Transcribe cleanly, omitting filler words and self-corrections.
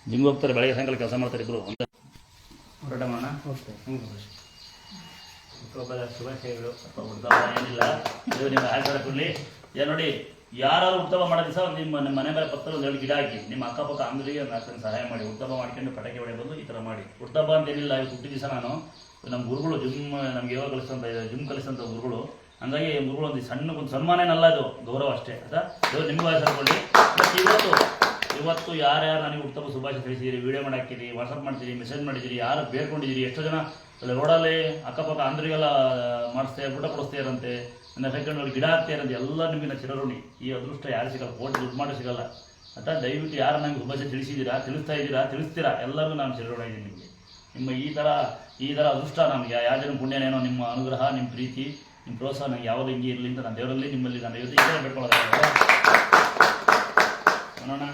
ಜಿಮ್ಗೆ ಹೋಗ್ತಾರೆ, ಬೆಳಗ್ಗೆ ಸಾಯಂಕಾಲ ಕೆಲಸ ಮಾಡ್ತಾರೆ ಇಬ್ಬರು. ಅಂತ ಹೊರಟ ಮಾಡೋಣ. ಹುಟ್ಟುಹಬ್ಬದ ಶುಭಾಶಯಗಳು. ಹುಟ್ಟುಹಬ್ಬ ಏನಿಲ್ಲ, ನೀವು ನಿಮ್ಮ ಆಚಾರ ಕೊಡಲಿ. ನೋಡಿ, ಯಾರಾದ್ರು ಹುಟ್ಟುಹಬ್ಬ ಮಾಡೋ ದಿವಸ ನಿಮ್ಮ ಮನೆ ಮೇಲೆ ಪಕ್ಕದಲ್ಲಿ ಒಂದು 2 ಗಿಡ ಹಾಕಿ, ನಿಮ್ಮ ಅಕ್ಕಪಕ್ಕ ಅಂಗಡಿಗೆ ಒಂದು 4 ಸಹಾಯ ಮಾಡಿ. ಹುಟ್ಟುಹಬ್ಬ ಮಾಡ್ಕೊಂಡು ಪಟಾಕಿ ಹೊಡೆಯಬಹುದು, ಈ ಥರ ಮಾಡಿ. ಹುಟ್ಟುಹಬ್ಬ ಅಂತ ಏನಿಲ್ಲ, ಇವತ್ತು ಹುಟ್ಟಿದ ದಿವಸ ನಾನು ನಮ್ಮ ಗುರುಗಳು ಜಿಮ್ ನಮ್ಗೆ ಯೋಗ ಕಲಿಸ್ತಂತ ಜಿಮ್ ಕಲಿಸ್ತಂತ ಗುರುಗಳು, ಹಂಗಾಗಿ ಗುರುಗಳು ಒಂದು ಸಣ್ಣ ಒಂದು ಸನ್ಮಾನೇನಲ್ಲ, ಇದು ಗೌರವ ಅಷ್ಟೇ. ಆಯ್ತಾ? ದೇವ್ರು ನಿಮಗೂ ಆಚಾರ ಕೊಡಲಿ. ಇವತ್ತು ಯಾರ್ಯಾರು ನನಗೆ ಹುಟ್ಟುಹಬ್ಬ ಶುಭಾಶಯ ತಿಳಿಸಿದ್ದೀರಿ, ವಿಡಿಯೋ ಮಾಡಿ ಹಾಕಿರಿ, ವಾಟ್ಸಪ್ ಮಾಡ್ತೀರಿ, ಮೆಸೇಜ್ ಮಾಡಿದ್ದೀರಿ, ಯಾರು ಬೇಡ್ಕೊಂಡಿದ್ದೀರಿ, ಎಷ್ಟೋ ಜನ ರೋಡಲ್ಲಿ ಅಕ್ಕಪಕ್ಕ ಅಂದ್ರಿಗೆಲ್ಲ ಮಾಡಿಸ್ತೇ ಊಟ ಕೊಡಿಸ್ತೀರಂತೆ, ನನ್ನ ಸೆಕೆಂಡ್ ಗಿಡ ಹಾಕ್ತೀರಂತೆ, ಎಲ್ಲ ನಿಮಗೆ ನಾನು ಚಿರಋಣಿ. ಈ ಅದೃಷ್ಟ ಯಾರು ಸಿಗಲ್ಲ, ಕೋಟಿ ದುಡ್ಡು ಮಾಡಿ ಸಿಗಲ್ಲ. ಅಥವಾ ದಯವಿಟ್ಟು ಯಾರು ನನಗೆ ಶುಭಾಶಯ ತಿಳಿಸಿದ್ದೀರಾ, ತಿಳಿಸ್ತೀರಾ, ಎಲ್ಲರಿಗೂ ನಾನು ಚಿರಋಣ ಇದ್ದೀನಿ ನಿಮಗೆ. ನಿಮ್ಮ ಈ ಥರ ಅದೃಷ್ಟ ನಮಗೆ ಯಾವ್ದೇನು ಪುಣ್ಯನೇನೋ, ನಿಮ್ಮ ಅನುಗ್ರಹ, ನಿಮ್ಮ ಪ್ರೀತಿ, ನಿಮ್ಮ ಪ್ರೋತ್ಸಾಹ ನನಗೆ ಯಾವುದು ಹಿಂಗೆ ಇರಲಿ ಅಂತ ನಾನು ದೇವರಲ್ಲಿ ನಿಮ್ಮಲ್ಲಿ ನಾನು ಇವತ್ತು ಈ ಥರ ಬೇಡ್ಕೊಳ್ಳೋದು. ನೋಡೋಣ.